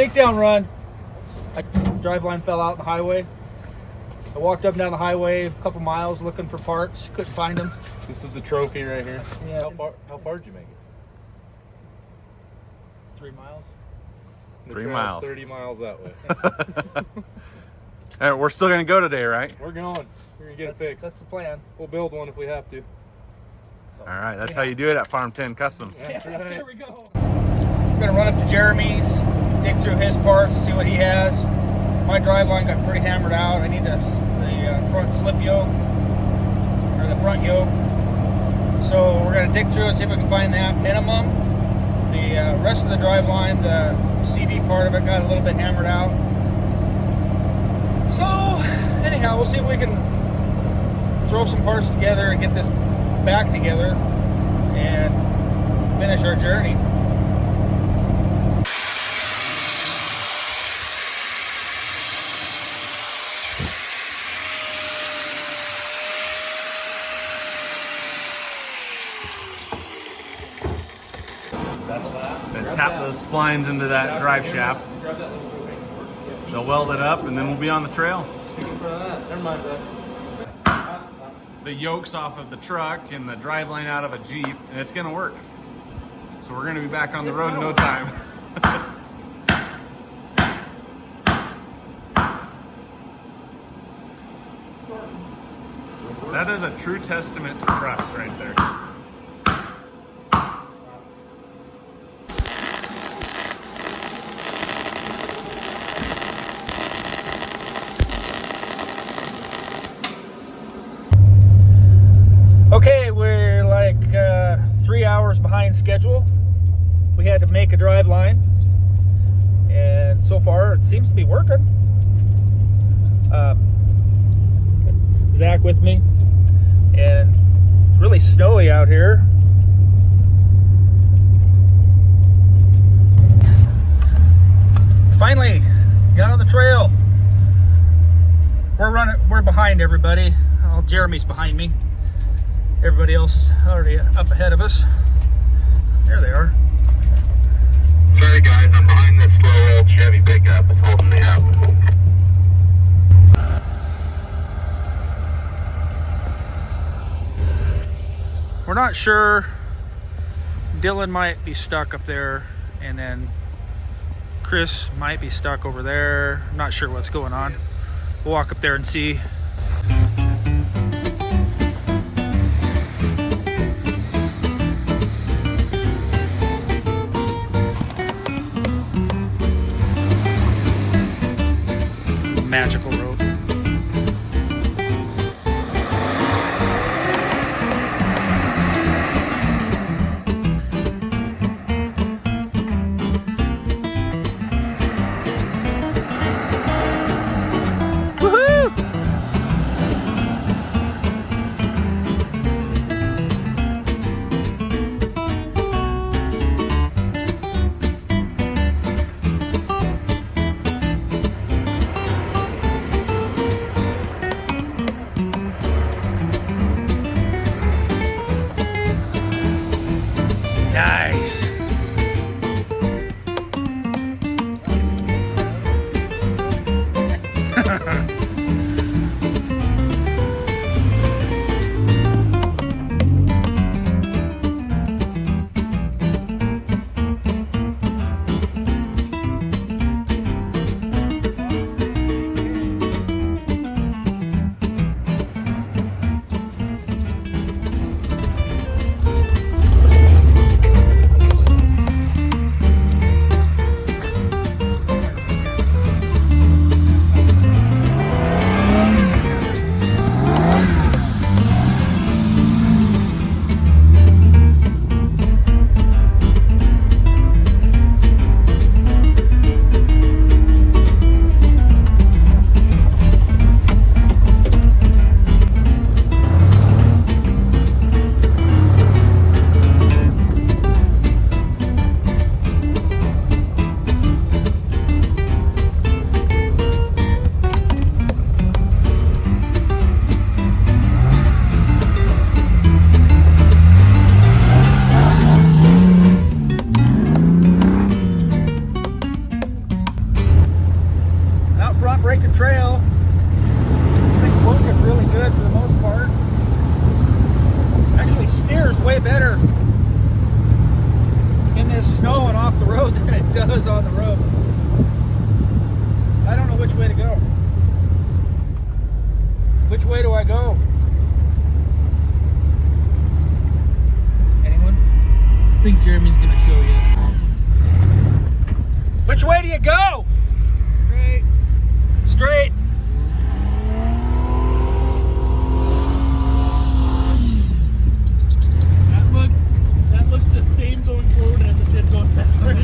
Shakedown run. Driveline fell out on the highway. I walked up and down the highway a couple miles looking for parts. Couldn't find them. This is the trophy right here. Yeah. How far did you make it? 3 miles. The 3 trail's miles. 30 miles that way. All right, we're still gonna go today, right? We're going. We're gonna get it fixed. That's the plan. We'll build one if we have to. All right, that's how you do it at Farm 10 Customs. That's right. Here we go. I'm gonna run up to Jeremy's, dig through his parts, see what he has. My driveline got pretty hammered out. I need the front slip yoke, or the front yoke. So we're gonna dig through and see if we can find that minimum. The rest of the driveline, the CV part of it got a little bit hammered out. So anyhow, we'll see if we can throw some parts together and get this back together and finish our journey. Then tap those splines into that drive shaft. They'll weld it up and then we'll be on the trail. Never mind that. The yoke's off of the truck and the driveline out of a Jeep, and it's gonna work. So we're gonna be back on the road in no time. That is a true testament to trust right there. Okay, we're like 3 hours behind schedule. We had to make a drive line, and so far it seems to be working. Zach with me, and it's really snowy out here. Finally got on the trail. We're behind everybody. Oh, Jeremy's behind me. Everybody else is already up ahead of us. There they are. Sorry guys, I'm behind this slow old Chevy pickup. It's holding me up. We're not sure. Dylan might be stuck up there, and then Chris might be stuck over there. I'm not sure what's going on. We'll walk up there and see. Magical road. Woohoo! make a trail. This thing's working really good for the most part. Actually steers way better in this snow and off the road than it does on the road. I don't know which way to go. Which way do I go? Anyone? I think Jeremy's gonna show you. Which way do you go? Straight. Straight. That looks the same going forward as it did going backward.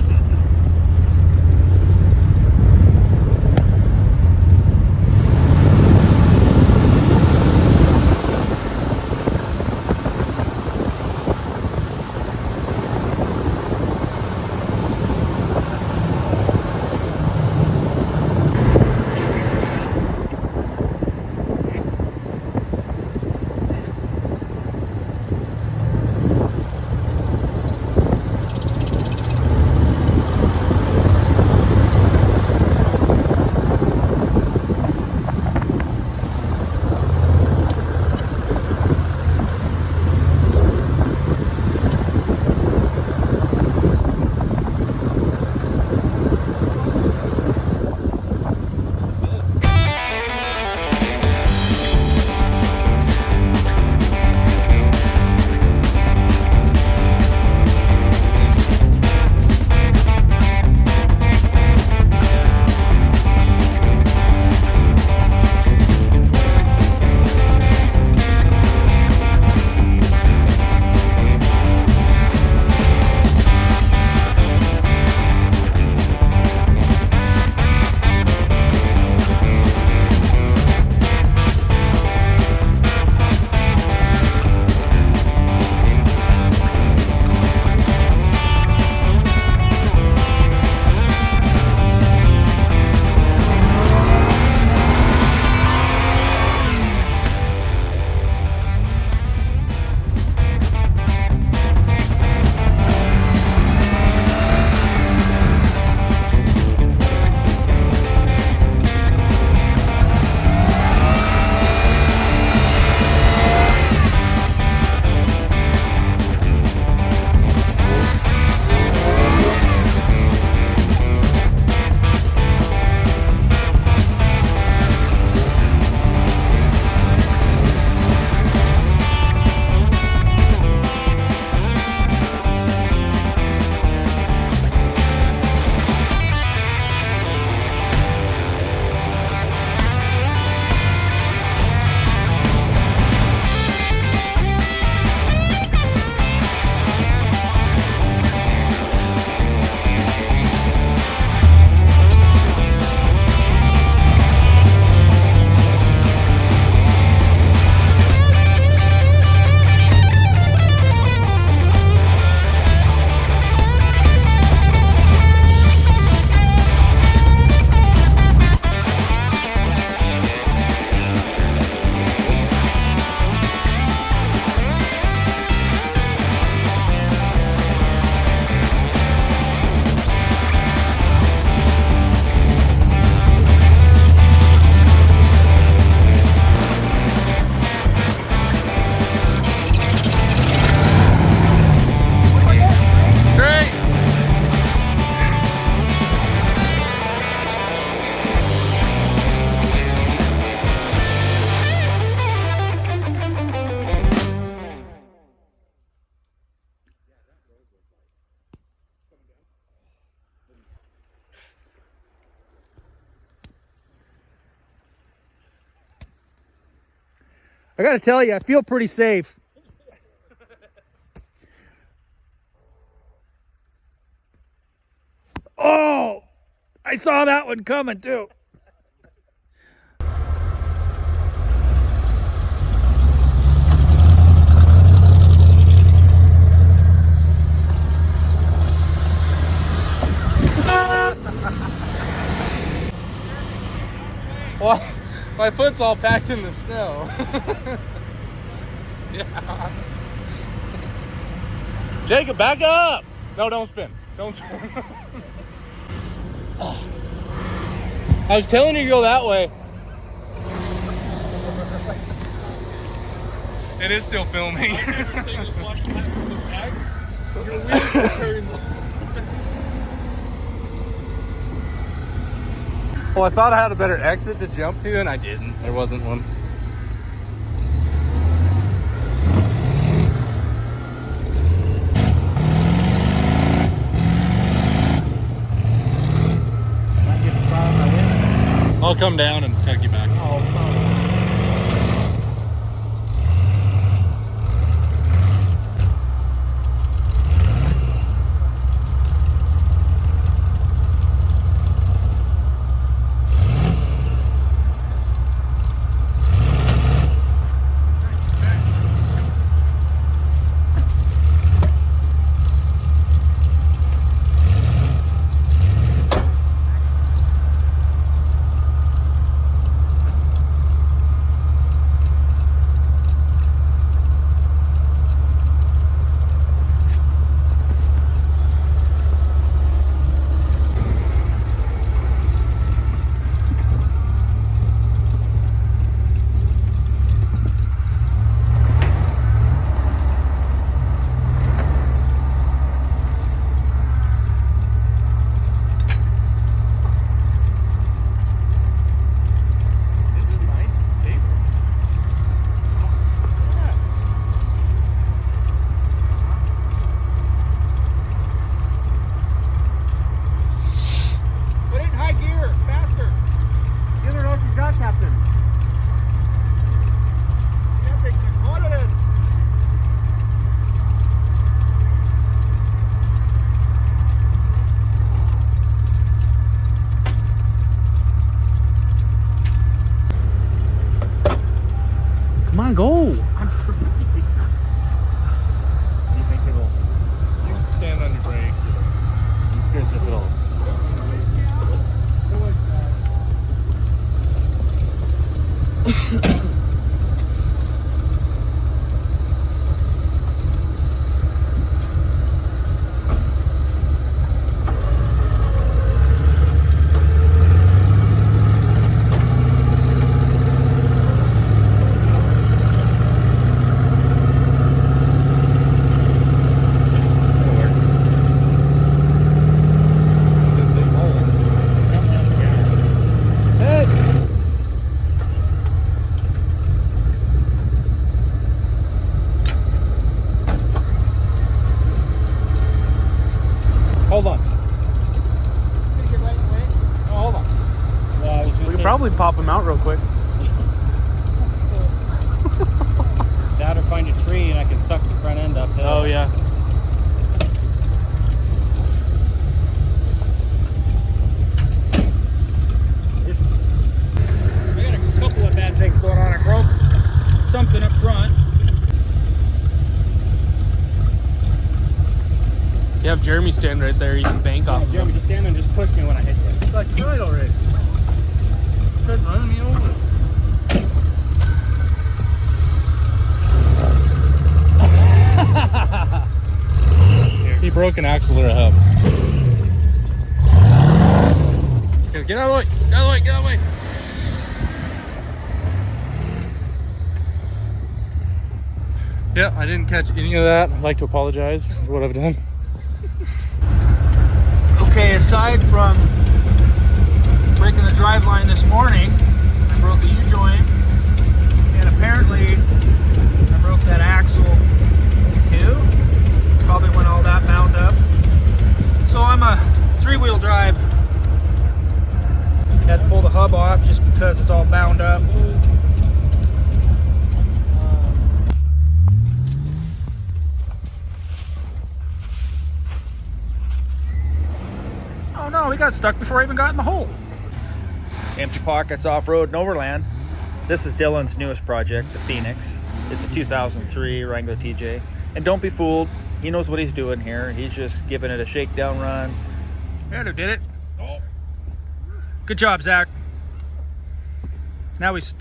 I gotta tell you, I feel pretty safe. Oh, I saw that one coming too. Well, my foot's all packed in the snow. Yeah. Jacob, back up! No, don't spin. Don't spin. I was telling you to go that way. It is still filming. Well, I thought I had a better exit to jump to, and I didn't. There wasn't one. I'll come down and tuck you back. Come on, go. I'm trying. You think it'll... You can stand on your brakes. I'm curious if it'll... Hold on. No, hold on. Yeah, we could probably pop him out real quick. That or find a tree and I can suck the front end up. Oh, yeah. I got a couple of bad things going on. I broke something up front. You have Jeremy stand right there. You can bank off of Jeremy, him. just stand and just push me when I hit you. It's like right already. Quit running me over. He broke an axle or a hub. Okay, get out of the way. Get out of the way. Get out of the way. Yeah, I didn't catch any of that. I'd like to apologize for what I've done. Okay, aside from breaking the drive line this morning, I broke the U-joint, and apparently I broke that axle too. Probably when all that bound up. So I'm a three-wheel drive. Had to pull the hub off just because it's all bound up. Oh no, we got stuck before I even got in the hole. Empty Pockets Off-Road and Overland. This is Dylan's newest project, the Phoenix. It's a 2003 Wrangler TJ. And don't be fooled, he knows what he's doing here. He's just giving it a shakedown run. Yeah, who did it? Oh. Good job, Zach. Now he's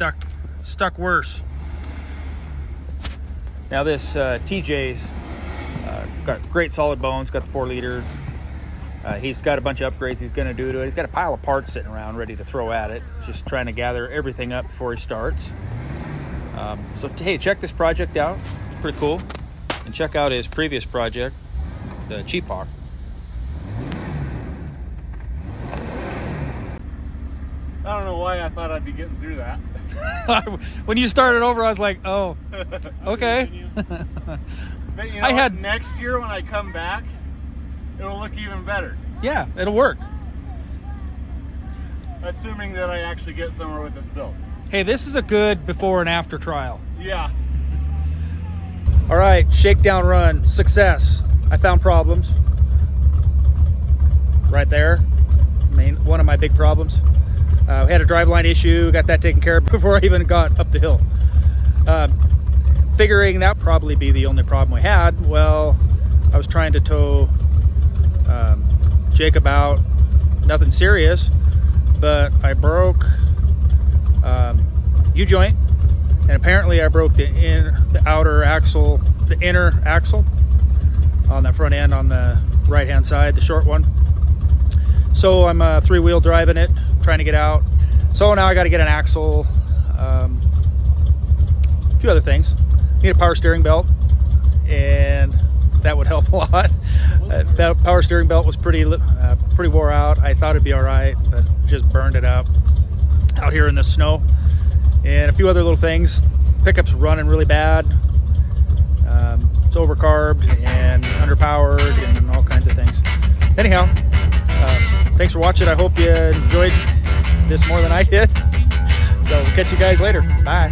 stuck worse. Now this TJ's got great solid bones, got the 4 liter. He's got a bunch of upgrades he's going to do to it. He's got a pile of parts sitting around ready to throw at it. He's just trying to gather everything up before he starts. So hey, check this project out. It's pretty cool. And check out his previous project, the Topher. I don't know why I thought I'd be getting through that. When you started over, I was like, oh, okay. But you know, next year when I come back, it'll look even better. Yeah, it'll work. Assuming that I actually get somewhere with this build. Hey, this is a good before and after trial. Yeah. All right, shakedown run, success. I found problems. Right there, one of my big problems. We had a driveline issue, got that taken care of before I even got up the hill. Figuring that would probably be the only problem we had, well, I was trying to tow Jacob out, nothing serious, but I broke U-joint, and apparently I broke the outer axle, the inner axle on that front end on the right-hand side, the short one. So I'm three-wheel driving it, trying to get out. So now I got to get an axle, a few other things. Need a power steering belt, and that would help a lot. That power steering belt was pretty wore out. I thought it'd be all right, but just burned it up out here in the snow. And a few other little things. Pickup's running really bad. It's overcarbed and underpowered and all kinds of things. Anyhow, thanks for watching. I hope you enjoyed this more than I did. So we'll catch you guys later. Bye.